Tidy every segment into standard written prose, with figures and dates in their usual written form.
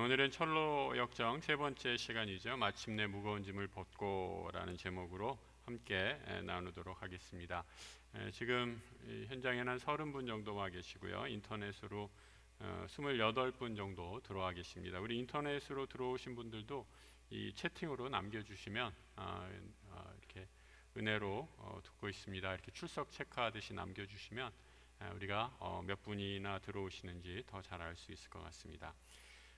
오늘은 철로 역정 세 번째 시간이죠. 마침내 무거운 짐을 벗고라는 제목으로 함께 나누도록 하겠습니다. 지금 현장에는 한 30분 정도 와 계시고요. 인터넷으로 28분 정도 들어와 계십니다. 우리 인터넷으로 들어오신 분들도 이 채팅으로 남겨주시면 이렇게 은혜로 듣고 있습니다. 이렇게 출석 체크하듯이 남겨주시면 우리가 몇 분이나 들어오시는지 더 잘 알 수 있을 것 같습니다.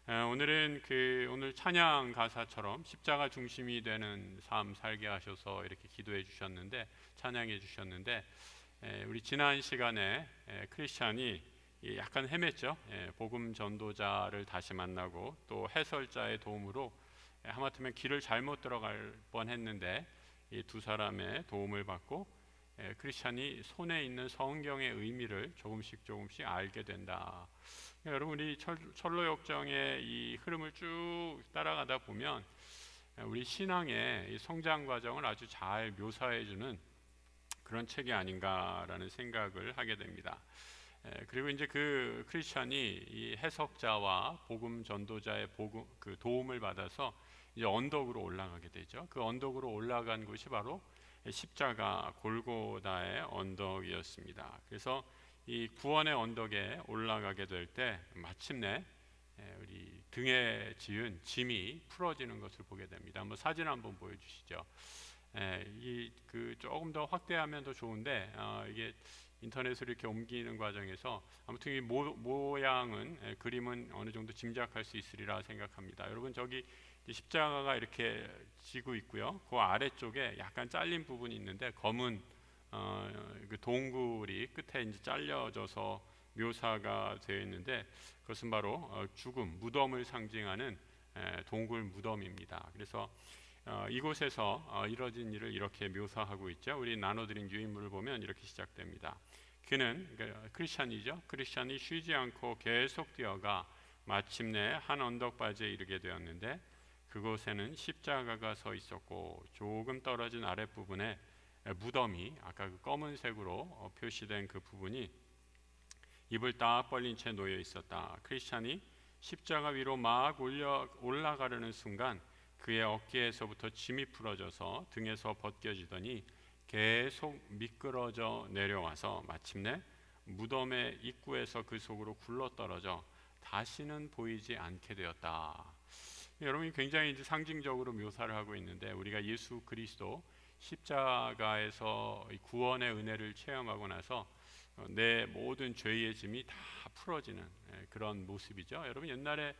오늘은 오늘 찬양 가사처럼 십자가 중심이 되는 삶 살게 하셔서 이렇게 기도해 주셨는데, 찬양해 주셨는데, 우리 지난 시간에 크리스찬이 약간 헤맸죠. 복음 전도자를 다시 만나고 또 해설자의 도움으로 하마터면 길을 잘못 들어갈 뻔했는데 이 두 사람의 도움을 받고 크리스찬이 손에 있는 성경의 의미를 조금씩 알게 된다. 여러분, 우리 철로 역정의 이 흐름을 쭉 따라가다 보면 우리 신앙의 이 성장 과정을 아주 잘 묘사해주는 그런 책이 아닌가라는 생각을 하게 됩니다. 그리고 이제 그 크리스찬이 이 해석자와 복음 전도자의 그 도움을 받아서 이제 언덕으로 올라가게 되죠. 그 언덕으로 올라간 곳이 바로 십자가 골고다의 언덕이었습니다. 그래서 이 구원의 언덕에 올라가게 될 때 마침내 우리 등에 지은 짐이 풀어지는 것을 보게 됩니다. 한번 사진 한번 보여주시죠. 조금 더 확대하면 더 좋은데 이게 인터넷으로 이렇게 옮기는 과정에서 아무튼 이 모양은 그림은 어느 정도 짐작할 수 있으리라 생각합니다. 여러분, 저기 십자가가 이렇게 지고 있고요. 그 아래쪽에 약간 잘린 부분이 있는데 검은 그 동굴이 끝에 이제 잘려져서 묘사가 되어 있는데 그것은 바로 죽음, 무덤을 상징하는 동굴 무덤입니다. 그래서 이곳에서 이뤄진 일을 이렇게 묘사하고 있죠. 우리 나눠드린 유인물을 보면 이렇게 시작됩니다. 그는 크리스찬이죠. 크리스찬이 쉬지 않고 계속 뛰어가 마침내 한 언덕바지에 이르게 되었는데 그곳에는 십자가가 서 있었고 조금 떨어진 아랫부분에 무덤이 아까 그 검은색으로 표시된 그 부분이 입을 딱 벌린 채 놓여 있었다. 크리스찬이 십자가 위로 막 올라가려는 순간 그의 어깨에서부터 짐이 풀어져서 등에서 벗겨지더니 계속 미끄러져 내려와서 마침내 무덤의 입구에서 그 속으로 굴러떨어져 다시는 보이지 않게 되었다. 여러분이 굉장히 이제 상징적으로 묘사를 하고 있는데 우리가 예수 그리스도 십자가에서 구원의 은혜를 체험하고 나서 내 모든 죄의 짐이 다 풀어지는 그런 모습이죠. 여러분, 옛날에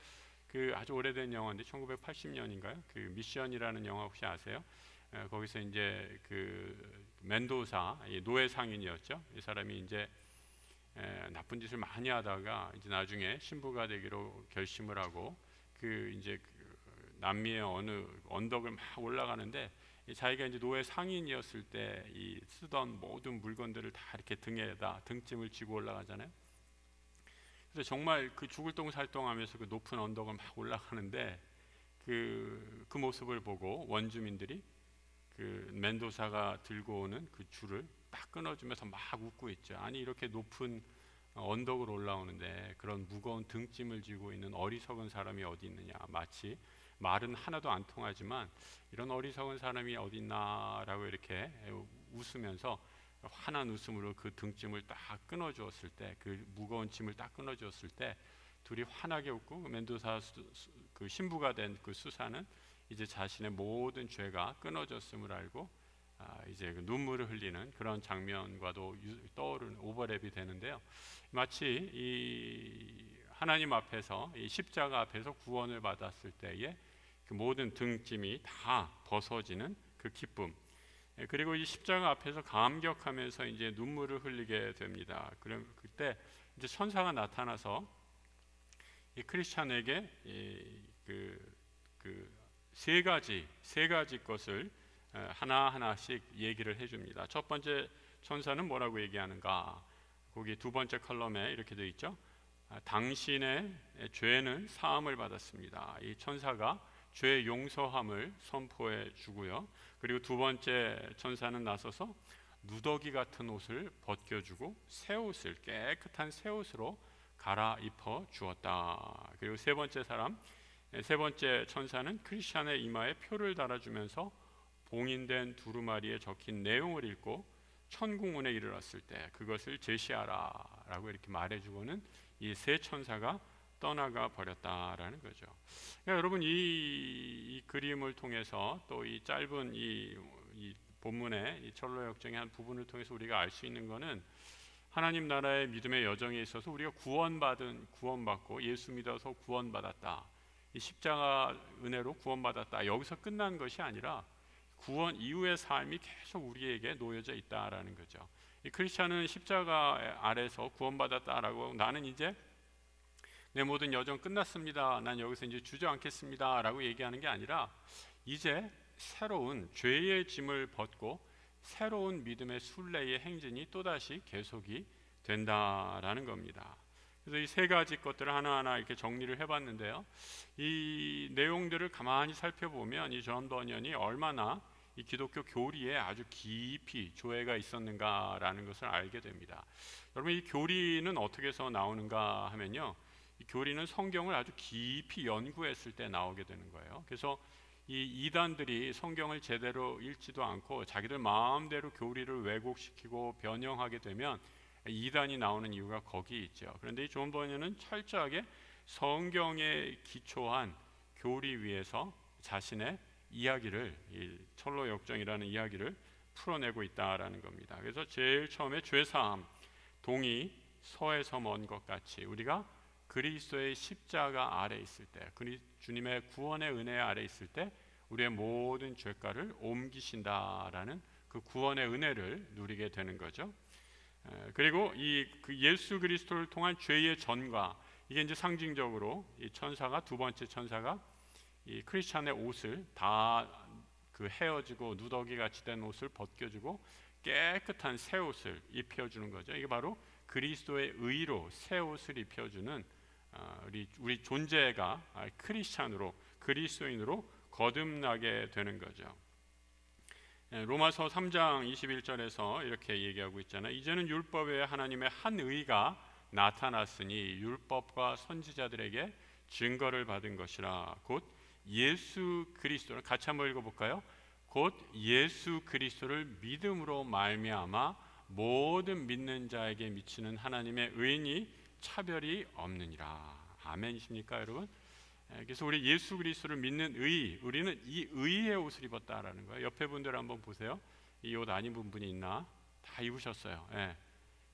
그 아주 오래된 영화인데 1980년인가요? 그 미션이라는 영화 혹시 아세요? 거기서 이제 그 멘도사 노예 상인이었죠. 이 사람이 이제 나쁜 짓을 많이 하다가 이제 나중에 신부가 되기로 결심을 하고 이제 남미의 어느 언덕을 막 올라가는데 자기가 이제 노예 상인이었을 때 이 쓰던 모든 물건들을 다 이렇게 등에다 등짐을 지고 올라가잖아요. 그래서 정말 그 죽을 똥살똥하면서 그 높은 언덕을 막 올라가는데 그 모습을 보고 원주민들이 그 멘도사가 들고 오는 그 줄을 딱 끊어주면서 막 웃고 있죠. 아니, 이렇게 높은 언덕을 올라오는데 그런 무거운 등짐을 지고 있는 어리석은 사람이 어디 있느냐. 마치 말은 하나도 안 통하지만 이런 어리석은 사람이 어디 있나라고 이렇게 웃으면서 환한 웃음으로 그 등짐을 딱 끊어주었을 때, 그 무거운 짐을 딱 끊어주었을 때 둘이 환하게 웃고 멘도사 그 신부가 된 그 수사는 이제 자신의 모든 죄가 끊어졌음을 알고 이제 그 눈물을 흘리는 그런 장면과도 떠오르는 오버랩이 되는데요. 마치 이 하나님 앞에서 이 십자가 앞에서 구원을 받았을 때에 그 모든 등짐이 다 벗어지는 그 기쁨, 그리고 이 십자가 앞에서 감격하면서 이제 눈물을 흘리게 됩니다. 그럼 그때 이제 천사가 나타나서 이 크리스찬에게 세 가지 것을 하나하나씩 얘기를 해줍니다. 첫 번째 천사는 뭐라고 얘기하는가? 거기 두 번째 컬럼에 이렇게 되어 있죠. 당신의 죄는 사함을 받았습니다. 이 천사가 죄 용서함을 선포해 주고요. 그리고 두 번째 천사는 나서서 누더기 같은 옷을 벗겨주고 새 옷을, 깨끗한 새 옷으로 갈아입혀 주었다. 그리고 세 번째 사람, 세 번째 천사는 크리스찬의 이마에 표를 달아주면서 봉인된 두루마리에 적힌 내용을 읽고 천국문에 이르렀을 때 그것을 제시하라 라고 이렇게 말해주고는 이 세 천사가 떠나가 버렸다라는 거죠. 그러니까 여러분 이 그림을 통해서 또 이 짧은 이 본문의 이 철로 역정의 한 부분을 통해서 우리가 알 수 있는 것은 하나님 나라의 믿음의 여정에 있어서 우리가 구원받고 예수 믿어서 구원받았다, 이 십자가 은혜로 구원받았다, 여기서 끝난 것이 아니라 구원 이후의 삶이 계속 우리에게 놓여져 있다라는 거죠. 이 크리스찬은 십자가 아래서 구원받았다라고 나는 이제 내 모든 여정 끝났습니다, 난 여기서 이제 주저앉겠습니다 라고 얘기하는 게 아니라 이제 새로운 죄의 짐을 벗고 새로운 믿음의 순례의 행진이 또다시 계속이 된다라는 겁니다. 그래서 이 세 가지 것들을 하나하나 이렇게 정리를 해봤는데요, 이 내용들을 가만히 살펴보면 이 존 버년이 얼마나 이 기독교 교리에 아주 깊이 조예가 있었는가라는 것을 알게 됩니다. 여러분, 이 교리는 어떻게 해서 나오는가 하면요, 이 교리는 성경을 아주 깊이 연구했을 때 나오게 되는 거예요. 그래서 이 이단들이 성경을 제대로 읽지도 않고 자기들 마음대로 교리를 왜곡시키고 변형하게 되면 이단이 나오는 이유가 거기 있죠. 그런데 이 존 버년은 철저하게 성경에 기초한 교리 위에서 자신의 이야기를, 이 철로 역정이라는 이야기를 풀어내고 있다라는 겁니다. 그래서 제일 처음에 죄사함, 동이 서에서 먼 것 같이 우리가 그리스도의 십자가 아래 있을 때, 주님의 구원의 은혜 아래 있을 때 우리의 모든 죄가를 옮기신다라는 그 구원의 은혜를 누리게 되는 거죠. 그리고 그 예수 그리스도를 통한 죄의 전과, 이게 이제 상징적으로 이 천사가, 두 번째 천사가 이 크리스찬의 옷을 다 그 헤어지고 누더기 같이 된 옷을 벗겨주고 깨끗한 새 옷을 입혀주는 거죠. 이게 바로 그리스도의 의로 새 옷을 입혀주는 우리 존재가 크리스찬으로, 그리스도인으로 거듭나게 되는 거죠. 로마서 3장 21절에서 이렇게 얘기하고 있잖아요. 이제는 율법 외에 하나님의 한 의가 나타났으니 율법과 선지자들에게 증거를 받은 것이라. 곧 예수 그리스도를, 같이 한번 읽어볼까요? 곧 예수 그리스도를 믿음으로 말미암아 모든 믿는 자에게 미치는 하나님의 의인이 차별이 없느니라. 아멘이십니까 여러분? 그래서 우리 예수 그리스도를 믿는 의, 우리는 이 의의 옷을 입었다라는 거예요. 옆에 분들 한번 보세요. 이 옷 안 입은 분이 있나? 다 입으셨어요. 예.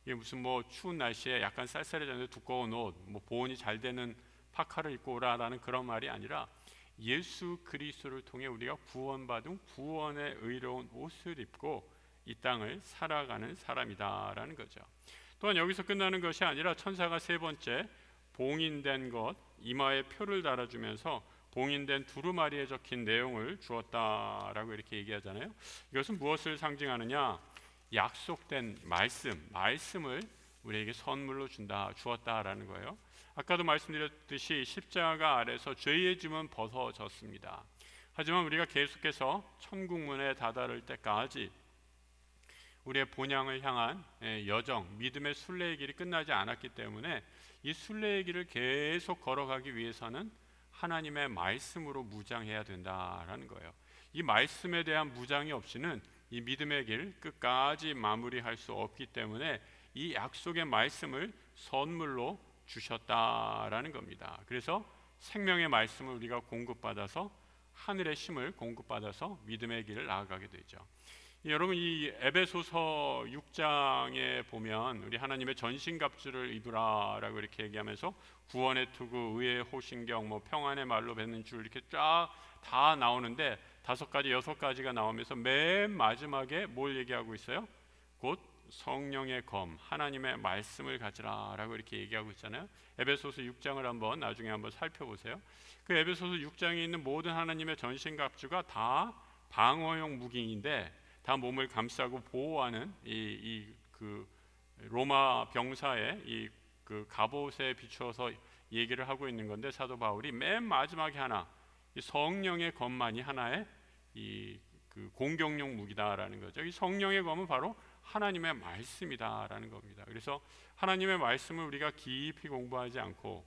이게 무슨 뭐 추운 날씨에 약간 쌀쌀해졌는데 두꺼운 옷, 뭐 보온이 잘 되는 파카를 입고 오라라는 그런 말이 아니라 예수 그리스도를 통해 우리가 구원받은 구원의 의로운 옷을 입고 이 땅을 살아가는 사람이다라는 거죠. 또한 여기서 끝나는 것이 아니라 천사가 세 번째 봉인된 것, 이마에 표를 달아주면서 봉인된 두루마리에 적힌 내용을 주었다라고 이렇게 얘기하잖아요. 이것은 무엇을 상징하느냐? 약속된 말씀을 우리에게 선물로 주었다라는 거예요. 아까도 말씀드렸듯이 십자가 아래서 죄의 짐은 벗어졌습니다. 하지만 우리가 계속해서 천국문에 다다를 때까지 우리의 본향을 향한 여정, 믿음의 순례의 길이 끝나지 않았기 때문에 이 순례의 길을 계속 걸어가기 위해서는 하나님의 말씀으로 무장해야 된다라는 거예요. 이 말씀에 대한 무장이 없이는 이 믿음의 길 끝까지 마무리할 수 없기 때문에 이 약속의 말씀을 선물로 주셨다라는 겁니다. 그래서 생명의 말씀을 우리가 공급받아서 하늘의 힘을 공급받아서 믿음의 길을 나아가게 되죠. 여러분, 이 에베소서 6장에 보면 우리 하나님의 전신갑주를 입으라라고 이렇게 얘기하면서 구원의 투구, 의의 호신경, 뭐 평안의 말로 뱉는 줄 이렇게 쫙 다 나오는데 5가지, 6가지가 나오면서 맨 마지막에 뭘 얘기하고 있어요? 곧 성령의 검, 하나님의 말씀을 가지라라고 이렇게 얘기하고 있잖아요. 에베소서 6장을 한번 나중에 한번 살펴보세요. 그 에베소서 6장에 있는 모든 하나님의 전신갑주가 다 방어용 무기인데 다 몸을 감싸고 보호하는 그 로마 병사의 이 그 갑옷에 비추어서 얘기를 하고 있는 건데, 사도 바울이 맨 마지막에 하나, 이 성령의 검만이 하나의 그 공격용 무기다라는 거죠. 이 성령의 검은 바로 하나님의 말씀이다라는 겁니다. 그래서 하나님의 말씀을 우리가 깊이 공부하지 않고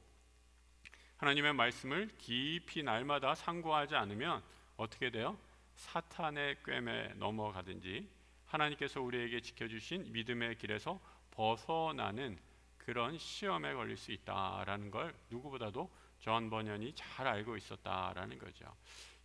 하나님의 말씀을 깊이 날마다 상고하지 않으면 어떻게 돼요? 사탄의 꿰매 넘어가든지 하나님께서 우리에게 지켜주신 믿음의 길에서 벗어나는 그런 시험에 걸릴 수 있다라는 걸 누구보다도 존 버년이 잘 알고 있었다라는 거죠.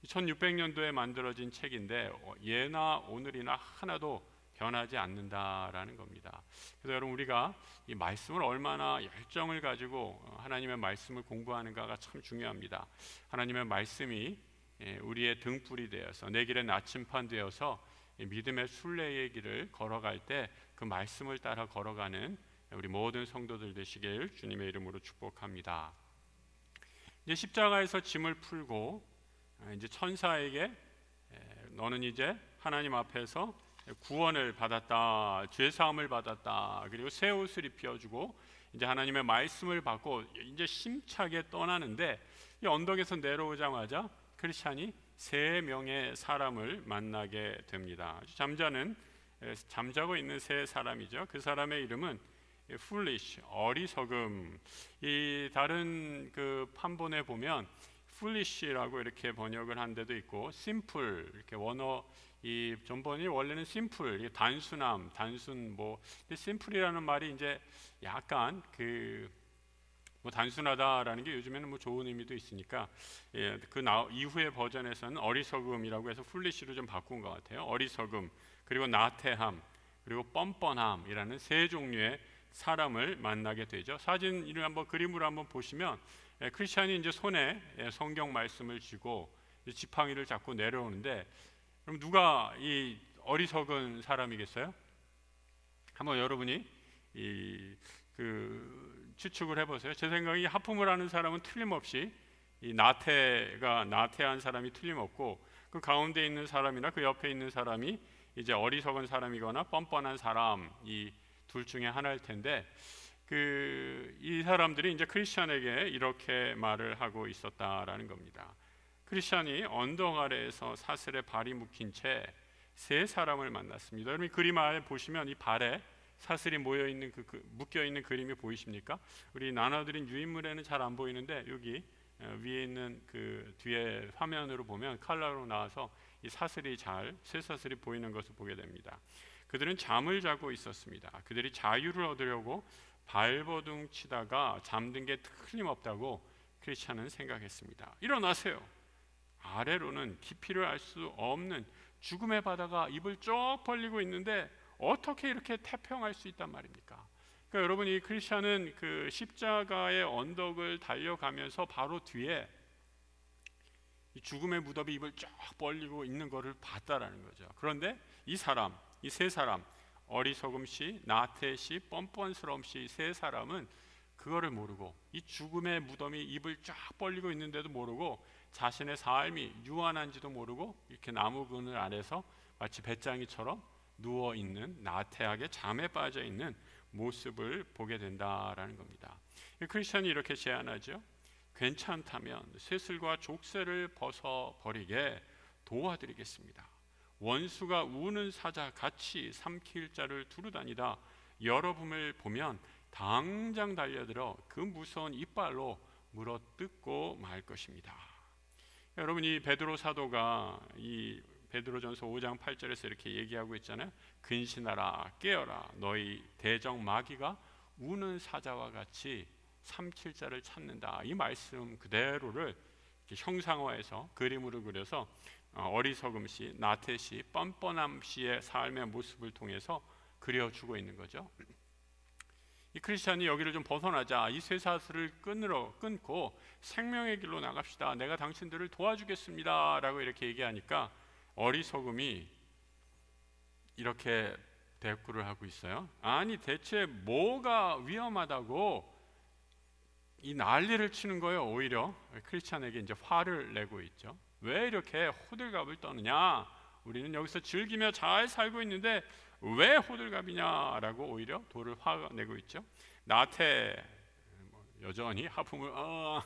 1600년도에 만들어진 책인데 예나 오늘이나 하나도 변하지 않는다라는 겁니다. 그래서 여러분, 우리가 이 말씀을 얼마나 열정을 가지고 하나님의 말씀을 공부하는가가 참 중요합니다. 하나님의 말씀이 우리의 등불이 되어서 내 길의 나침판 되어서 믿음의 순례의 길을 걸어갈 때 그 말씀을 따라 걸어가는 우리 모든 성도들 되시길 주님의 이름으로 축복합니다. 이제 십자가에서 짐을 풀고 이제 천사에게 너는 이제 하나님 앞에서 구원을 받았다, 죄 사함을 받았다, 그리고 새 옷을 입혀주고 이제 하나님의 말씀을 받고 이제 심차게 떠나는데, 이 언덕에서 내려오자마자 크리스찬이 3명의 사람을 만나게 됩니다. 잠자고 있는 3사람이죠. 그 사람의 이름은 foolish, 어리석음. 이 다른 그 판본에 보면 foolish라고 이렇게 번역을 한 데도 있고, simple 이렇게 원어 이 전번이 원래는 simple, 단순함, 단순 뭐 simple이라는 말이 이제 약간 뭐 단순하다라는 게 요즘에는 뭐 좋은 의미도 있으니까 이후의 버전에서는 어리석음이라고 해서 foolish로 좀 바꾼 것 같아요. 어리석음, 그리고 나태함, 그리고 뻔뻔함이라는 3종류의 사람을 만나게 되죠. 사진을 한번 그림으로 한번 보시면 크리스찬이 이제 손에 성경 말씀을 쥐고 지팡이를 잡고 내려오는데, 그럼 누가 이 어리석은 사람이겠어요? 한번 여러분이 추측을 해보세요. 제 생각에 하품을 하는 사람은 틀림없이 이 나태한 사람이 틀림없고, 그 가운데 있는 사람이나 그 옆에 있는 사람이 이제 어리석은 사람이거나 뻔뻔한 사람, 이 둘 중에 하나일 텐데, 이 사람들이 이제 크리스찬에게 이렇게 말을 하고 있었다라는 겁니다. 크리스찬이 언덕 아래에서 사슬에 발이 묶인 채 3사람을 만났습니다. 여러분, 그림 아래 보시면 이 발에 사슬이 모여 있는 묶여 있는 그림이 보이십니까? 우리 나눠드린 유인물에는 잘 안 보이는데 여기 위에 있는 그 뒤에 화면으로 보면 컬러로 나와서 이 쇠사슬이 보이는 것을 보게 됩니다. 그들은 잠을 자고 있었습니다. 그들이 자유를 얻으려고 발버둥 치다가 잠든 게 틀림없다고 크리스찬은 생각했습니다. 일어나세요. 아래로는 깊이를 알 수 없는 죽음의 바다가 입을 쭉 벌리고 있는데 어떻게 이렇게 태평할 수 있단 말입니까? 그러니까 여러분, 이 크리스찬은 그 십자가의 언덕을 달려가면서 바로 뒤에 이 죽음의 무덤이 입을 쫙 벌리고 있는 것을 봤다라는 거죠. 그런데 이 3사람, 어리석음씨, 나태씨, 뻔뻔스러움씨 3사람은 그거를 모르고, 이 죽음의 무덤이 입을 쫙 벌리고 있는데도 모르고, 자신의 삶이 유한한지도 모르고 이렇게 나무 그늘 아래서 마치 배짱이처럼 누워있는, 나태하게 잠에 빠져있는 모습을 보게 된다라는 겁니다. 크리스천이 이렇게 제안하죠. 괜찮다면 쇠슬과 족쇄를 벗어버리게 도와드리겠습니다. 원수가 우는 사자 같이 삼킬 자를 두루다니다 여러분을 보면 당장 달려들어 그 무서운 이빨로 물어뜯고 말 것입니다. 여러분, 이 베드로 사도가 이 베드로전서 5장 8절에서 이렇게 얘기하고 있잖아요. 근신하라, 깨어라, 너희 대적 마귀가 우는 사자와 같이 삼킬 자를 찾는다. 이 말씀 그대로를 형상화해서 그림으로 그려서 어리석음씨, 나태씨, 뻔뻔함씨의 삶의 모습을 통해서 그려주고 있는 거죠. 이 크리스찬이 여기를 좀 벗어나자, 이 쇠사슬을 끊고 생명의 길로 나갑시다. 내가 당신들을 도와주겠습니다 라고 이렇게 얘기하니까 어리석음이 이렇게 대꾸를 하고 있어요. 아니, 대체 뭐가 위험하다고 이 난리를 치는 거예요. 오히려 크리스찬에게 이제 화를 내고 있죠. 왜 이렇게 호들갑을 떠느냐? 우리는 여기서 즐기며 잘 살고 있는데 왜 호들갑이냐라고 오히려 돌을 화내고 있죠. 나태 여전히 하품을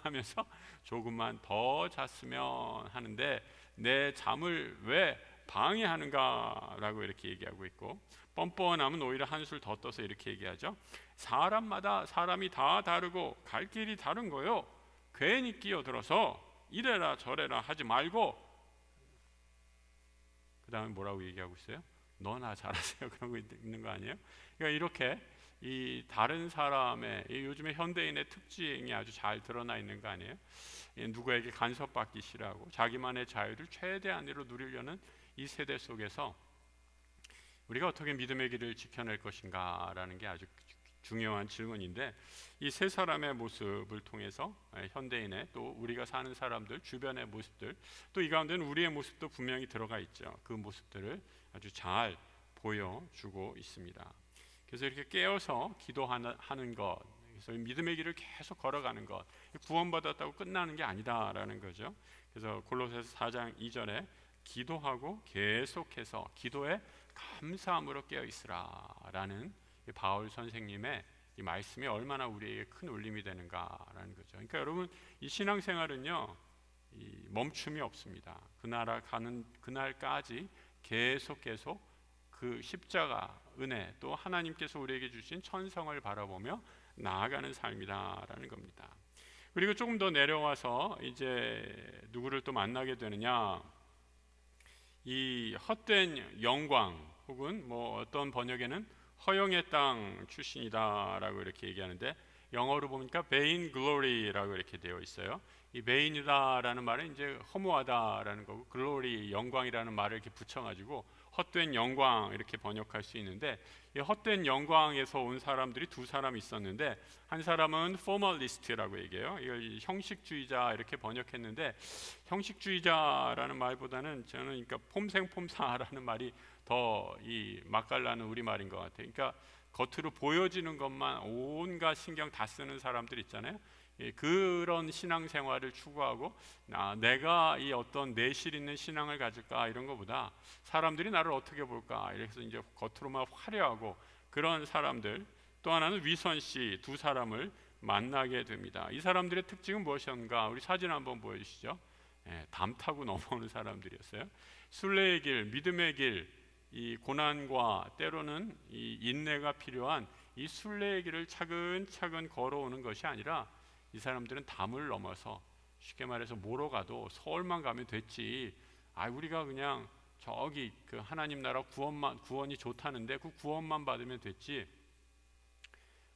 하면서 조금만 더 잤으면 하는데 내 잠을 왜 방해하는가라고 이렇게 얘기하고 있고, 뻔뻔함은 오히려 한술 더 떠서 이렇게 얘기하죠. 사람마다 사람이 다 다르고 갈 길이 다른 거요. 괜히 끼어들어서 이래라 저래라 하지 말고, 그 다음에 뭐라고 얘기하고 있어요? 너나 잘하세요. 그런 거 있는 거 아니에요? 그러니까 이렇게 이 다른 사람의, 이 요즘에 현대인의 특징이 아주 잘 드러나 있는 거 아니에요? 누구에게 간섭받기 싫어하고 자기만의 자유를 최대한으로 누리려는 이 세대 속에서 우리가 어떻게 믿음의 길을 지켜낼 것인가 라는 게 아주 중요한 질문인데, 이 세 사람의 모습을 통해서 현대인의, 또 우리가 사는 사람들 주변의 모습들, 또 이 가운데는 우리의 모습도 분명히 들어가 있죠. 그 모습들을 아주 잘 보여주고 있습니다. 그래서 이렇게 깨어서 기도하는 것, 그래서 믿음의 길을 계속 걸어가는 것, 구원받았다고 끝나는 게 아니다라는 거죠. 그래서 골로새서 4장 2절에 기도하고 계속해서 기도에 감사함으로 깨어 있으라라는 바울 선생님의 이 말씀이 얼마나 우리에게 큰 울림이 되는가라는 거죠. 그러니까 여러분, 이 신앙생활은요, 이 멈춤이 없습니다. 그 나라 가는 그날까지 계속 그 십자가 은혜, 또 하나님께서 우리에게 주신 천성을 바라보며 나아가는 삶이다라는 겁니다. 그리고 조금 더 내려와서 이제 누구를 또 만나게 되느냐, 이 헛된 영광, 혹은 뭐 어떤 번역에는 허영의 땅 출신이다라고 이렇게 얘기하는데, 영어로 보니까 vain glory라고 이렇게 되어 있어요. 이 vain이다라는 말은 이제 허무하다라는 거고, glory 영광이라는 말을 이렇게 붙여가지고 헛된 영광 이렇게 번역할 수 있는데, 이 헛된 영광에서 온 사람들이 두 사람 있었는데, 한 사람은 formalist라고 얘기해요. 이걸 형식주의자 이렇게 번역했는데, 형식주의자라는 말보다는 저는 그러니까 폼생폼사라는 말이 더 이 맛깔나는 우리말인 것 같아요. 그러니까 겉으로 보여지는 것만 온갖 신경 다 쓰는 사람들 있잖아요. 그런 신앙생활을 추구하고 내가 이 어떤 내실 있는 신앙을 가질까 이런 것보다 사람들이 나를 어떻게 볼까, 이래서 이제 겉으로만 화려하고 그런 사람들. 또 하나는 위선씨, 두 사람을 만나게 됩니다. 이 사람들의 특징은 무엇인가? 우리 사진 한번 보여주시죠. 담 타고 넘어오는 사람들이었어요. 순례의 길, 믿음의 길, 이 고난과 때로는 이 인내가 필요한 이 순례의 길을 차근차근 걸어오는 것이 아니라, 이 사람들은 담을 넘어서 쉽게 말해서 뭐로 가도 서울만 가면 됐지, 우리가 그냥 저기 그 하나님 나라 구원이 좋다는데 그 구원만 받으면 됐지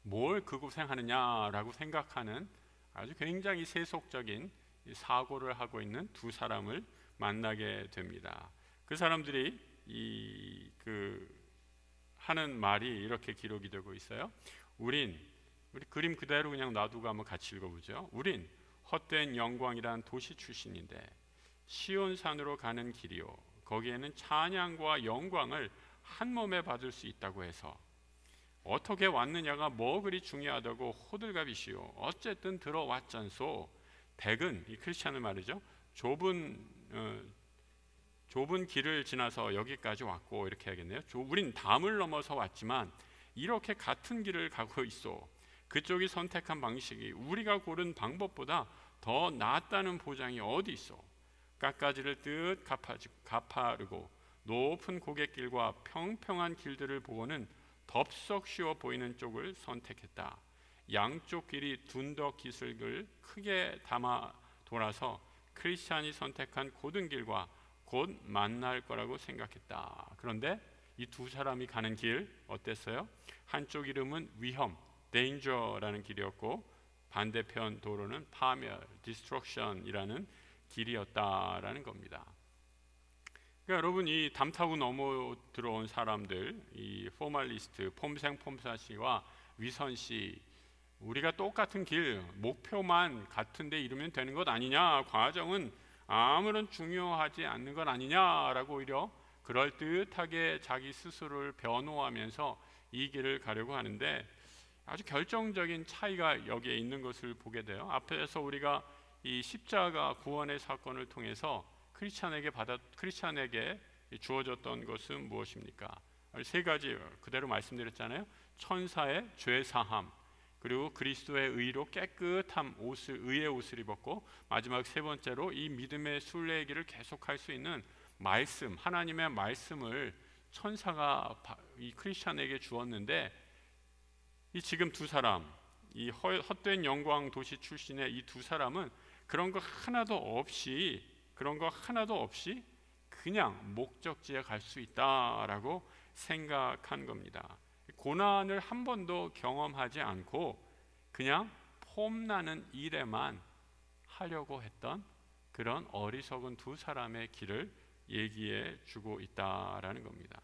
뭘 그 고생하느냐라고 생각하는 아주 굉장히 세속적인 사고를 하고 있는 두 사람을 만나게 됩니다. 그 사람들이 하는 말이 이렇게 기록이 되고 있어요. 우리 그림 그대로 그냥 놔두고 한번 같이 읽어보죠. 우린 헛된 영광이란 도시 출신인데 시온산으로 가는 길이요, 거기에는 찬양과 영광을 한 몸에 받을 수 있다고 해서 어떻게 왔느냐가 뭐 그리 중요하다고 호들갑이시오. 어쨌든 들어왔잖소. 댁은, 이 크리스찬을 말이죠, 좁은 길을 지나서 여기까지 왔고, 이렇게 해야겠네요. 우린 담을 넘어서 왔지만 이렇게 같은 길을 가고 있어. 그쪽이 선택한 방식이 우리가 고른 방법보다 더 낫다는 보장이 어디 있어. 깎아지를 듯 가파르고 높은 고갯길과 평평한 길들을 보고는 덥석 쉬워 보이는 쪽을 선택했다. 양쪽 길이 둔덕 기슭을 크게 담아 돌아서 크리스찬이 선택한 고든 길과 곧 만날 거라고 생각했다. 그런데 이 두 사람이 가는 길 어땠어요? 한쪽 이름은 위험, danger라는 길이었고, 반대편 도로는 파멸, destruction이라는 길이었다라는 겁니다. 그러니까 여러분, 이 담 타고 넘어 들어온 사람들, 이 포멀리스트, 폼생폼사씨와 위선씨, 우리가 똑같은 길, 목표만 같은데 이루면 되는 것 아니냐, 과정은 아무런 중요하지 않는 것 아니냐라고 오히려 그럴듯하게 자기 스스로를 변호하면서 이 길을 가려고 하는데, 아주 결정적인 차이가 여기에 있는 것을 보게 돼요. 앞에서 우리가 이 십자가 구원의 사건을 통해서 크리스찬에게 주어졌던 것은 무엇입니까? 세 가지 그대로 말씀드렸잖아요. 천사의 죄 사함, 그리고 그리스도의 의로 깨끗한 의의 옷을 입었고, 마지막 세 번째로 이 믿음의 순례의 길을 계속할 수 있는 말씀, 하나님의 말씀을 천사가 이 크리스찬에게 주었는데, 이 지금 두 사람, 이 헛된 영광 도시 출신의 이 두 사람은 그런 거 하나도 없이 그냥 목적지에 갈 수 있다라고 생각한 겁니다. 고난을 한 번도 경험하지 않고 그냥 폼나는 일에만 하려고 했던 그런 어리석은 두 사람의 길을 얘기해 주고 있다라는 겁니다.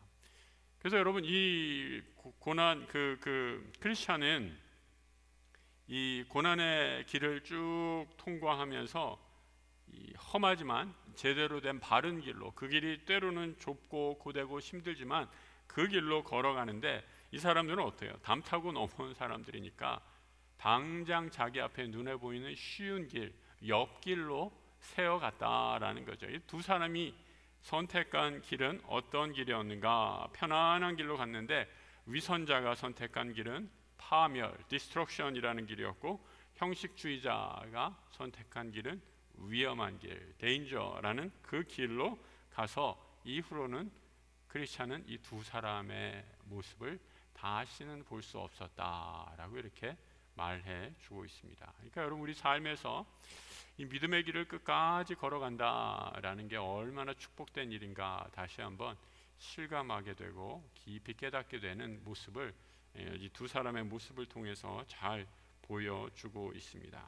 그래서 여러분, 이 고난 크리스찬은 이 고난의 길을 쭉 통과하면서 이 험하지만 제대로 된 바른 길로, 그 길이 때로는 좁고 고되고 힘들지만 그 길로 걸어가는데, 이 사람들은 어때요? 담 타고 넘어온 사람들이니까 당장 자기 앞에 눈에 보이는 쉬운 길, 옆길로 세어갔다라는 거죠. 이 두 사람이 선택한 길은 어떤 길이었는가? 편안한 길로 갔는데, 위선자가 선택한 길은 파멸, 디스트럭션이라는 길이었고, 형식주의자가 선택한 길은 위험한 길, 데인저라는 그 길로 가서 이후로는 크리스찬은 이 두 사람의 모습을 다시는 볼 수 없었다라고 이렇게 말해 주고 있습니다. 그러니까 여러분, 우리 삶에서 이 믿음의 길을 끝까지 걸어간다라는 게 얼마나 축복된 일인가 다시 한번 실감하게 되고 깊이 깨닫게 되는 모습을 이 두 사람의 모습을 통해서 잘 보여주고 있습니다.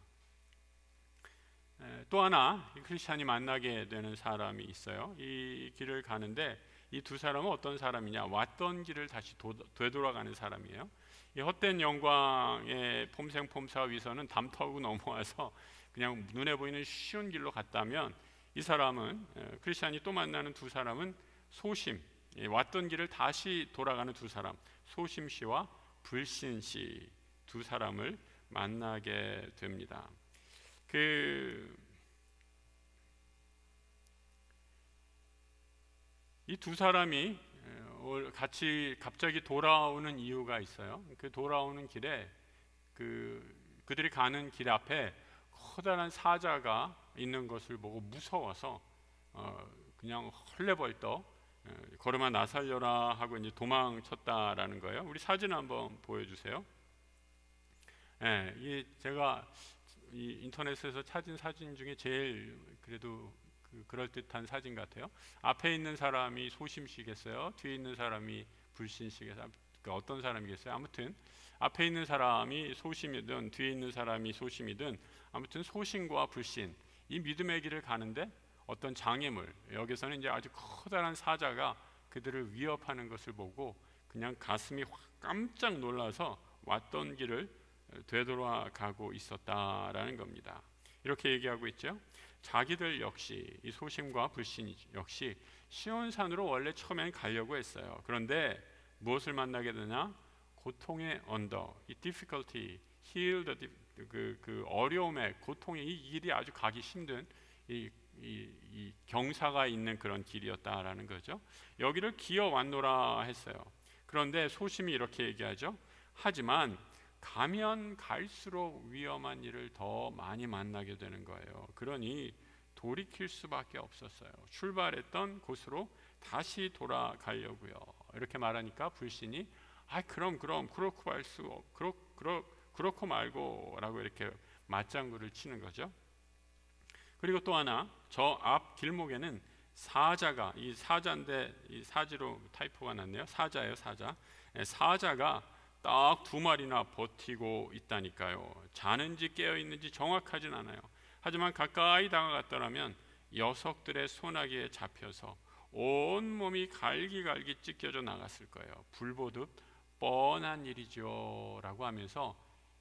또 하나 크리스찬이 만나게 되는 사람이 있어요. 이 길을 가는데 이 두 사람은 어떤 사람이냐? 왔던 길을 다시 되돌아가는 사람이에요. 이 헛된 영광의 폼생폼사 위선은 담 타고 넘어와서 그냥 눈에 보이는 쉬운 길로 갔다면, 이 사람은, 크리스찬이 또 만나는 두 사람은 소심, 왔던 길을 다시 돌아가는 두 사람, 소심 씨와 불신 씨 두 사람을 만나게 됩니다. 이 두 사람이 같이 갑자기 돌아오는 이유가 있어요. 그 돌아오는 길에 그들이 가는 길 앞에 커다란 사자가 있는 것을 보고 무서워서 그냥 헐레벌떡 걸음아 나 살려라 하고 이제 도망쳤다라는 거예요. 우리 사진 한번 보여주세요. 이 제가 이 인터넷에서 찾은 사진 중에 제일 그래도 그럴듯한 사진 같아요. 앞에 있는 사람이 소심씨겠어요? 뒤에 있는 사람이 불신씨겠어요? 어떤 사람이겠어요? 아무튼 앞에 있는 사람이 소심이든 뒤에 있는 사람이 소심이든 아무튼 소심과 불신, 이 믿음의 길을 가는데 어떤 장애물, 여기서는 이제 아주 커다란 사자가 그들을 위협하는 것을 보고 그냥 가슴이 확 깜짝 놀라서 왔던 길을 되돌아가고 있었다라는 겁니다. 이렇게 얘기하고 있죠. 자기들 역시, 이 소심과 불신 역시 시온산으로 원래 처음엔 가려고 했어요. 그런데 무엇을 만나게 되냐? 고통의 언덕, 이 difficulty, heal the 그 어려움의 고통의 이 길이 아주 가기 힘든 이 경사가 있는 그런 길이었다라는 거죠. 여기를 기어 왔노라 했어요. 그런데 소심이 이렇게 얘기하죠. 하지만 가면 갈수록 위험한 일을 더 많이 만나게 되는 거예요. 그러니 돌이킬 수밖에 없었어요. 출발했던 곳으로 다시 돌아가려고요. 이렇게 말하니까 불신이 그럼 그렇고 말고라고 이렇게 맞장구를 치는 거죠. 그리고 또 하나, 저 앞 길목에는 사자가, 이 사자인데 이 사지로 타이포가 났네요. 사자예요, 사자. 사자가 딱 2마리나 버티고 있다니까요. 자는지 깨어있는지 정확하진 않아요. 하지만 가까이 다가갔더라면 녀석들의 소나기에 잡혀서 온몸이 갈기갈기 찢겨져 나갔을 거예요. 불보듯 뻔한 일이죠 라고 하면서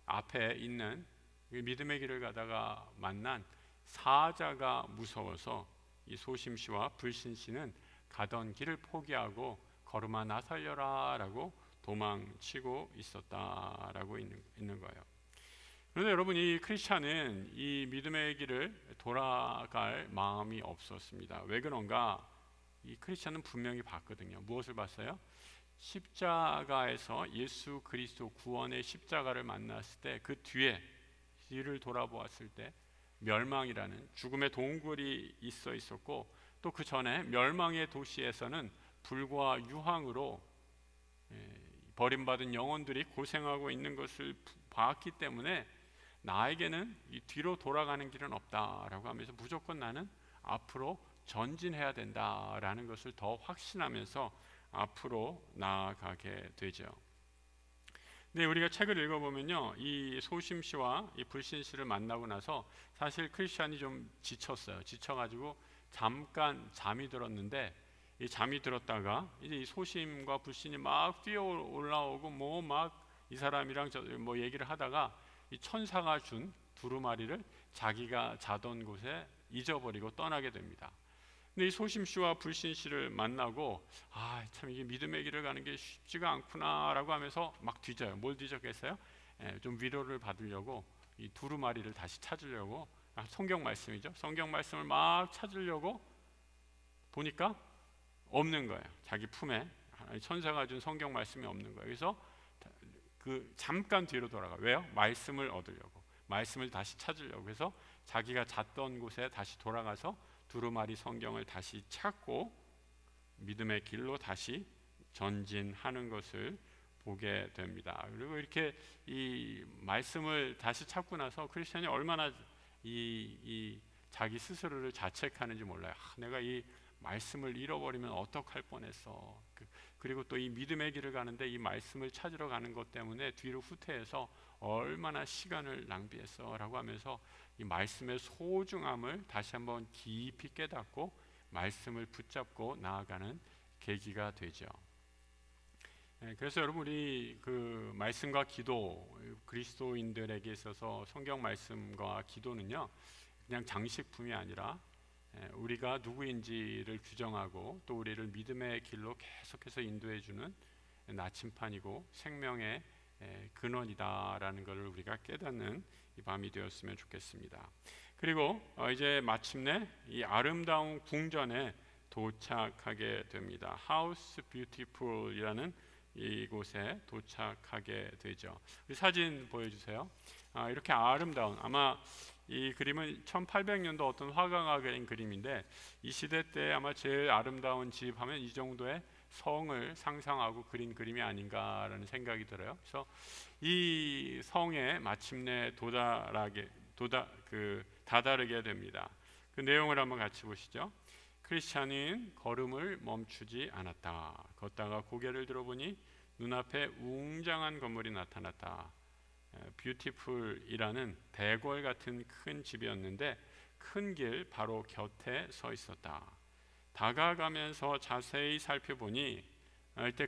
앞에 있는 믿음의 길을 가다가 만난 사자가 무서워서 이 소심씨와 불신씨는 가던 길을 포기하고 걸음아 나 살려라 라고 도망치고 있었다라고 있는 거예요. 그런데 여러분, 이 크리스찬은 이 믿음의 길을 돌아갈 마음이 없었습니다. 왜 그런가? 이 크리스찬은 분명히 봤거든요. 무엇을 봤어요? 십자가에서 예수 그리스도 구원의 십자가를 만났을 때 그 뒤를 돌아보았을 때 멸망이라는 죽음의 동굴이 있었고, 또 그 전에 멸망의 도시에서는 불과 유황으로 버림받은 영혼들이 고생하고 있는 것을 봤기 때문에 나에게는 이 뒤로 돌아가는 길은 없다라고 하면서 무조건 나는 앞으로 전진해야 된다라는 것을 더 확신하면서 앞으로 나아가게 되죠. 근데 우리가 책을 읽어보면요, 이 소심 씨와 이 불신 씨를 만나고 나서 사실 크리스찬이 좀 지쳐가지고 잠깐 잠이 들었는데, 이 잠이 들었다가 이제 이 소심과 불신이 막 뛰어 올라오고 뭐 막 이 사람이랑 뭐 얘기를 하다가 이 천사가 준 두루마리를 자기가 자던 곳에 잊어버리고 떠나게 됩니다. 근데 이 소심 씨와 불신 씨를 만나고 참 이게 믿음의 길을 가는 게 쉽지가 않구나라고 하면서 막 뒤져요. 뭘 뒤졌겠어요? 좀 위로를 받으려고 이 두루마리를 다시 찾으려고, 성경 말씀이죠. 성경 말씀을 막 찾으려고 보니까 없는 거예요. 자기 품에 천사가 준 성경 말씀이 없는 거예요. 그래서 그 잠깐 뒤로 돌아가. 왜요? 말씀을 얻으려고, 말씀을 다시 찾으려고. 그래서 자기가 잤던 곳에 다시 돌아가서 두루마리 성경을 다시 찾고 믿음의 길로 다시 전진하는 것을 보게 됩니다. 그리고 이렇게 이 말씀을 다시 찾고 나서 크리스천이 얼마나 이 자기 스스로를 자책하는지 몰라요. 내가 이 말씀을 잃어버리면 어떡할 뻔했어. 그리고 또 이 믿음의 길을 가는데 이 말씀을 찾으러 가는 것 때문에 뒤로 후퇴해서 얼마나 시간을 낭비했어 라고 하면서 이 말씀의 소중함을 다시 한번 깊이 깨닫고 말씀을 붙잡고 나아가는 계기가 되죠. 그래서 여러분, 우리 그 말씀과 기도, 그리스도인들에게 있어서 성경 말씀과 기도는요, 그냥 장식품이 아니라 우리가 누구인지를 규정하고 또 우리를 믿음의 길로 계속해서 인도해주는 나침판이고 생명의 근원이다라는 것을 우리가 깨닫는 이 밤이 되었으면 좋겠습니다. 그리고 이제 마침내 이 아름다운 궁전에 도착하게 됩니다. 하우스 뷰티풀이라는 이곳에 도착하게 되죠. 우리 사진 보여주세요. 이렇게 아름다운, 아마 이 그림은 1800년도 어떤 화가가 그린 그림인데, 이 시대 때 아마 제일 아름다운 집 하면 이 정도의 성을 상상하고 그린 그림이 아닌가라는 생각이 들어요. 그래서 이 성에 마침내 다다르게 됩니다. 그 내용을 한번 같이 보시죠. 크리스찬은 걸음을 멈추지 않았다. 걷다가 고개를 들어보니 눈앞에 웅장한 건물이 나타났다. 뷰티풀이라는 대궐 같은 큰 집이었는데 큰 길 바로 곁에 서 있었다. 다가가면서 자세히 살펴보니 이때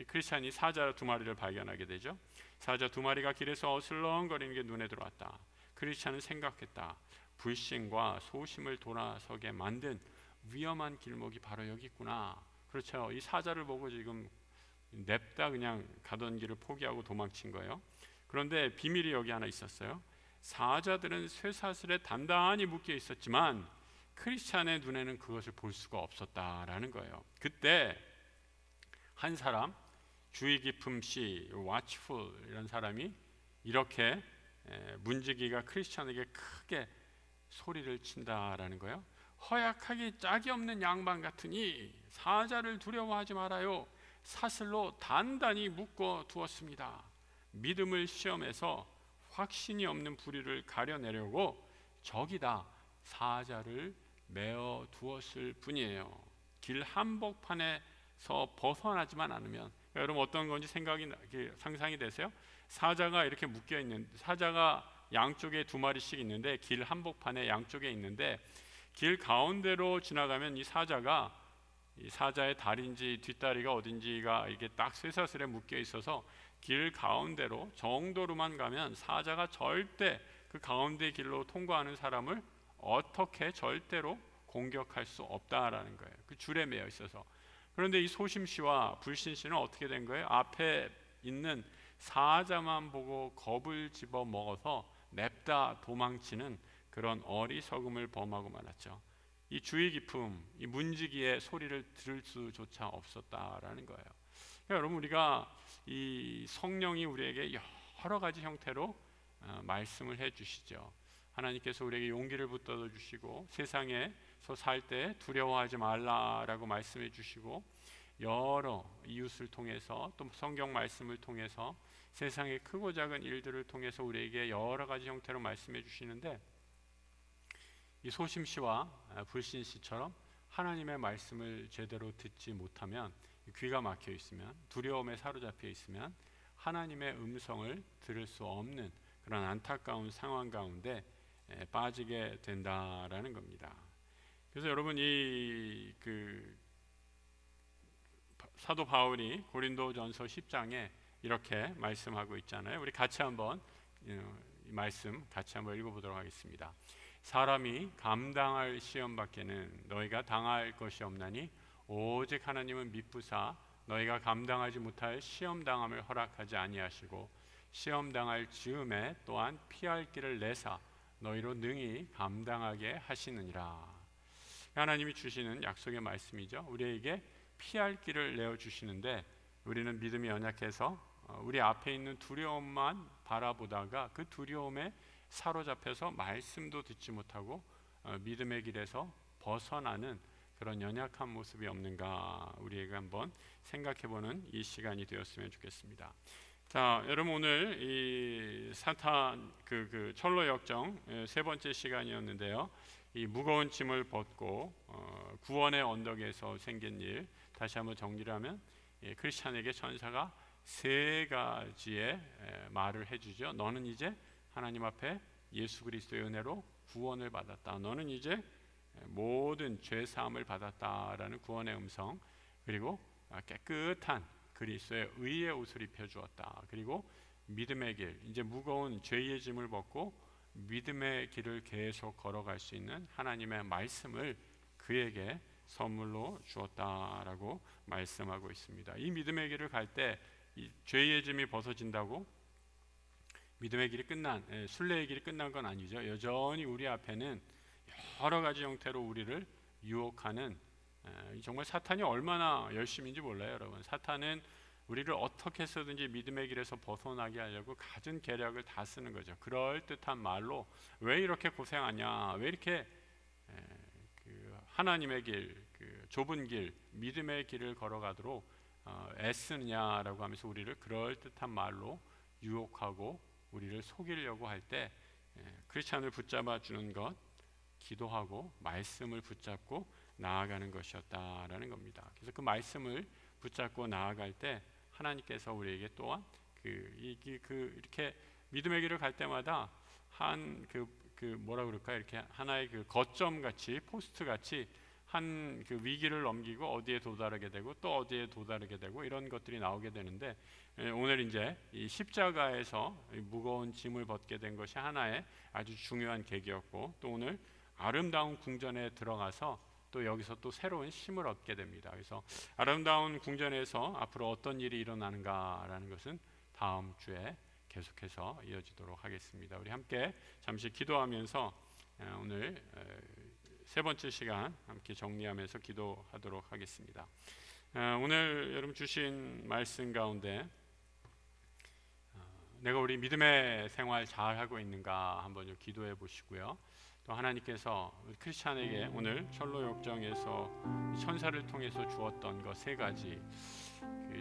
크리스찬이 사자 두 마리를 발견하게 되죠. 사자 두 마리가 길에서 어슬렁거리는 게 눈에 들어왔다. 크리스찬은 생각했다. 불신과 소심을 돌아서게 만든 위험한 길목이 바로 여기 있구나. 그렇죠. 이 사자를 보고 지금 냅다 그냥 가던 길을 포기하고 도망친 거예요. 그런데 비밀이 여기 하나 있었어요. 사자들은 쇠사슬에 단단히 묶여 있었지만 크리스찬의 눈에는 그것을 볼 수가 없었다라는 거예요. 그때 한 사람, 주의 깊음 씨, watchful 이런 사람이 이렇게 문지기가 크리스찬에게 크게 소리를 친다라는 거예요. 허약하기 짝이 없는 양반 같으니 사자를 두려워하지 말아요. 사슬로 단단히 묶어 두었습니다. 믿음을 시험해서 확신이 없는 불의를 가려내려고 저기다 사자를 메어 두었을 뿐이에요. 길 한복판에서 벗어나지만 않으면, 여러분 어떤 건지 상상이 되세요? 사자가 이렇게 묶여 있는, 사자가 양쪽에 두 마리씩 있는데 길 한복판에 양쪽에 있는데 길 가운데로 지나가면 이 사자의 다리인지 뒷다리가 어딘지가 이게 딱 쇠사슬에 묶여 있어서 길 가운데로 정도로만 가면 사자가 절대 그 가운데 길로 통과하는 사람을 어떻게 절대로 공격할 수 없다라는 거예요. 그 줄에 매여 있어서. 그런데 이 소심 씨와 불신 씨는 어떻게 된 거예요? 앞에 있는 사자만 보고 겁을 집어 먹어서 냅다 도망치는 그런 어리석음을 범하고 말았죠. 이 주의 깊음, 이 문지기의 소리를 들을 수조차 없었다라는 거예요. 그러니까 여러분, 우리가 이 성령이 우리에게 여러 가지 형태로 말씀을 해주시죠. 하나님께서 우리에게 용기를 붙들어 주시고 세상에서 살 때 두려워하지 말라라고 말씀해 주시고, 여러 이웃을 통해서 또 성경 말씀을 통해서 세상의 크고 작은 일들을 통해서 우리에게 여러 가지 형태로 말씀해 주시는데, 이 소심씨와 불신씨처럼 하나님의 말씀을 제대로 듣지 못하면, 귀가 막혀 있으면, 두려움에 사로잡혀 있으면 하나님의 음성을 들을 수 없는 그런 안타까운 상황 가운데 빠지게 된다라는 겁니다. 그래서 여러분, 이 사도 바울이 고린도전서 10장에 이렇게 말씀하고 있잖아요. 우리 같이 한번 이 말씀 같이 한번 읽어보도록 하겠습니다. 사람이 감당할 시험 밖에는 너희가 당할 것이 없나니 오직 하나님은 미쁘사 너희가 감당하지 못할 시험 당함을 허락하지 아니하시고 시험 당할 즈음에 또한 피할 길을 내사 너희로 능히 감당하게 하시느니라. 하나님이 주시는 약속의 말씀이죠. 우리에게 피할 길을 내어 주시는데, 우리는 믿음이 연약해서 우리 앞에 있는 두려움만 바라보다가 그 두려움에 사로잡혀서 말씀도 듣지 못하고 믿음의 길에서 벗어나는 그런 연약한 모습이 없는가, 우리에게 한번 생각해보는 이 시간이 되었으면 좋겠습니다. 자, 여러분, 오늘 이 사탄 철로 역정 세 번째 시간이었는데요. 이 무거운 짐을 벗고 구원의 언덕에서 생긴 일, 다시 한번 정리를 하면 크리스찬에게 천사가 세 가지의 말을 해주죠. 너는 이제 하나님 앞에 예수 그리스도의 은혜로 구원을 받았다. 너는 이제 모든 죄 사함을 받았다라는 구원의 음성, 그리고 깨끗한 그리스도의 의의 옷을 입혀 주었다. 그리고 믿음의 길, 이제 무거운 죄의 짐을 벗고 믿음의 길을 계속 걸어갈 수 있는 하나님의 말씀을 그에게 선물로 주었다라고 말씀하고 있습니다. 이 믿음의 길을 갈 때 이 죄의 짐이 벗어진다고 믿음의 길이 끝난, 순례의 길이 끝난 건 아니죠. 여전히 우리 앞에는 여러 가지 형태로 우리를 유혹하는, 정말 사탄이 얼마나 열심인지 몰라요, 여러분. 사탄은 우리를 어떻게 해서든지 믿음의 길에서 벗어나게 하려고 갖은 계략을 다 쓰는 거죠. 그럴듯한 말로 왜 이렇게 고생하냐, 왜 이렇게 하나님의 길, 좁은 길, 믿음의 길을 걸어가도록 애쓰느냐라고 하면서 우리를 그럴듯한 말로 유혹하고 우리를 속이려고 할 때, 크리스찬을 붙잡아 주는 것, 기도하고 말씀을 붙잡고 나아가는 것이었다라는 겁니다. 그래서 그 말씀을 붙잡고 나아갈 때 하나님께서 우리에게 또한 이렇게 믿음의 길을 갈 때마다 한 뭐라 그럴까요? 이렇게 하나의 거점 같이, 포스트 같이 한 위기를 넘기고 어디에 도달하게 되고 또 어디에 도달하게 되고 이런 것들이 나오게 되는데, 오늘 이제 이 십자가에서 무거운 짐을 벗게 된 것이 하나의 아주 중요한 계기였고, 또 오늘 아름다운 궁전에 들어가서 또 여기서 또 새로운 힘을 얻게 됩니다. 그래서 아름다운 궁전에서 앞으로 어떤 일이 일어나는가라는 것은 다음 주에 계속해서 이어지도록 하겠습니다. 우리 함께 잠시 기도하면서 오늘 세 번째 시간 함께 정리하면서 기도하도록 하겠습니다. 오늘 여러분 주신 말씀 가운데 내가 우리 믿음의 생활 잘 하고 있는가 한번 좀 기도해 보시고요. 또 하나님께서 크리스찬에게 오늘 철로 역정에서 천사를 통해서 주었던 것 세 가지,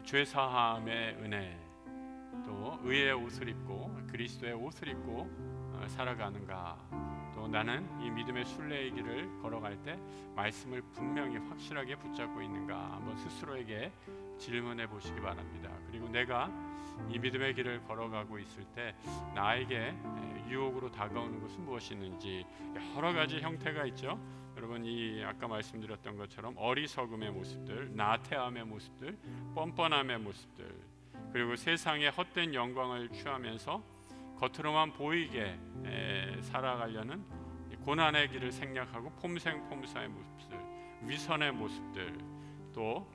죄 사함의 은혜, 또 의의 옷을 입고 그리스도의 옷을 입고 살아가는가, 또 나는 이 믿음의 순례의 길을 걸어갈 때 말씀을 분명히 확실하게 붙잡고 있는가 한번 스스로에게 질문해 보시기 바랍니다. 그리고 내가 이 믿음의 길을 걸어가고 있을 때 나에게 유혹으로 다가오는 것은 무엇이 있는지, 여러 가지 형태가 있죠. 여러분, 이 아까 말씀드렸던 것처럼 어리석음의 모습들, 나태함의 모습들, 뻔뻔함의 모습들, 그리고 세상의 헛된 영광을 취하면서 겉으로만 보이게 살아가려는 고난의 길을 생략하고 폼생폼사의 모습들, 위선의 모습들, 또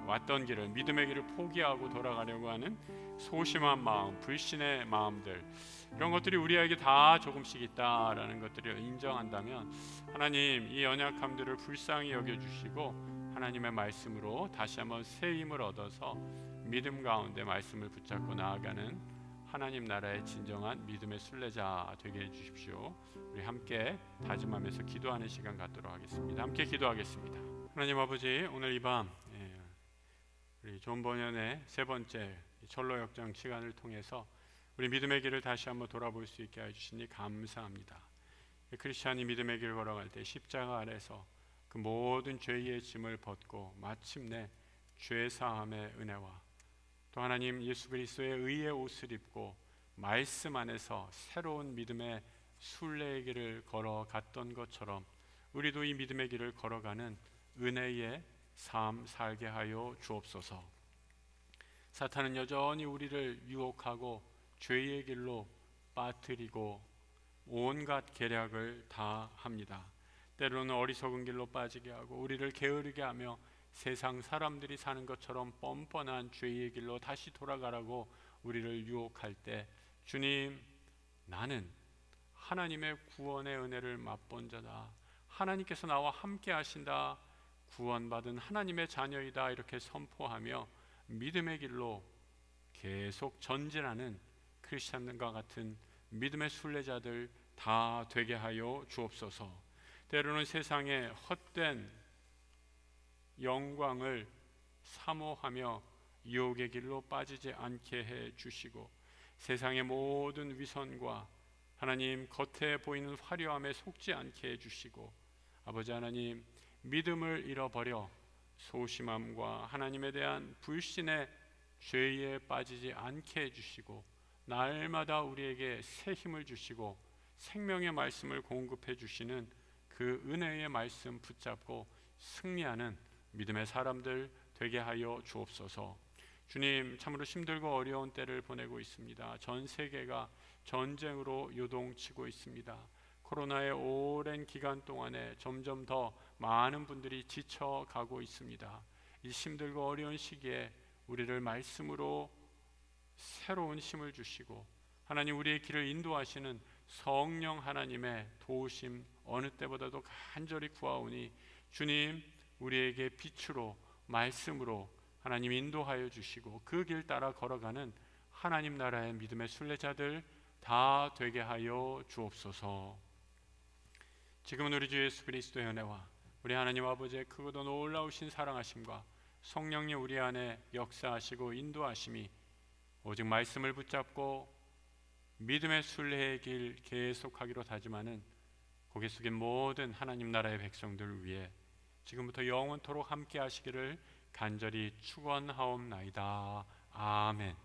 왔던 길을, 믿음의 길을 포기하고 돌아가려고 하는 소심한 마음, 불신의 마음들, 이런 것들이 우리에게 다 조금씩 있다라는 것들을 인정한다면 하나님 이 연약함들을 불쌍히 여겨주시고 하나님의 말씀으로 다시 한번 새 힘을 얻어서 믿음 가운데 말씀을 붙잡고 나아가는 하나님 나라의 진정한 믿음의 순례자 되게 해주십시오. 우리 함께 다짐하면서 기도하는 시간 갖도록 하겠습니다. 함께 기도하겠습니다. 하나님 아버지, 오늘 이 밤 우리 존 버년의 세 번째 철로 역정 시간을 통해서 우리 믿음의 길을 다시 한번 돌아볼 수 있게 해주시니 감사합니다. 크리스찬이 믿음의 길을 걸어갈 때 십자가 아래서 그 모든 죄의 짐을 벗고 마침내 죄 사함의 은혜와 또 하나님 예수 그리스도의 의의 옷을 입고 말씀 안에서 새로운 믿음의 순례의 길을 걸어갔던 것처럼 우리도 이 믿음의 길을 걸어가는 은혜의 삶 살게 하여 주옵소서. 사탄은 여전히 우리를 유혹하고 죄의 길로 빠뜨리고 온갖 계략을 다 합니다. 때로는 어리석은 길로 빠지게 하고 우리를 게으르게 하며 세상 사람들이 사는 것처럼 뻔뻔한 죄의 길로 다시 돌아가라고 우리를 유혹할 때 주님, 나는 하나님의 구원의 은혜를 맛본 자다, 하나님께서 나와 함께 하신다, 구원받은 하나님의 자녀이다 이렇게 선포하며 믿음의 길로 계속 전진하는 크리스찬과 같은 믿음의 순례자들 다 되게 하여 주옵소서. 때로는 세상의 헛된 영광을 사모하며 유혹의 길로 빠지지 않게 해 주시고 세상의 모든 위선과 하나님 겉에 보이는 화려함에 속지 않게 해 주시고 아버지 하나님 믿음을 잃어버려 소심함과 하나님에 대한 불신의 죄에 빠지지 않게 해주시고 날마다 우리에게 새 힘을 주시고 생명의 말씀을 공급해 주시는 그 은혜의 말씀 붙잡고 승리하는 믿음의 사람들 되게 하여 주옵소서. 주님, 참으로 힘들고 어려운 때를 보내고 있습니다. 전 세계가 전쟁으로 요동치고 있습니다. 코로나의 오랜 기간 동안에 점점 더 많은 분들이 지쳐가고 있습니다. 이 힘들고 어려운 시기에 우리를 말씀으로 새로운 힘을 주시고 하나님 우리의 길을 인도하시는 성령 하나님의 도우심 어느 때보다도 간절히 구하오니 주님, 우리에게 빛으로 말씀으로 하나님 인도하여 주시고 그 길 따라 걸어가는 하나님 나라의 믿음의 순례자들 다 되게 하여 주옵소서. 지금은 우리 주 예수 그리스도의 은혜와 우리 하나님 아버지의 크고도 놀라우신 사랑하심과 성령님 우리 안에 역사하시고 인도하심이 오직 말씀을 붙잡고 믿음의 순례의 길 계속하기로 다짐하는 고개 숙인 모든 하나님 나라의 백성들을 위해 지금부터 영원토록 함께 하시기를 간절히 축원하옵나이다. 아멘.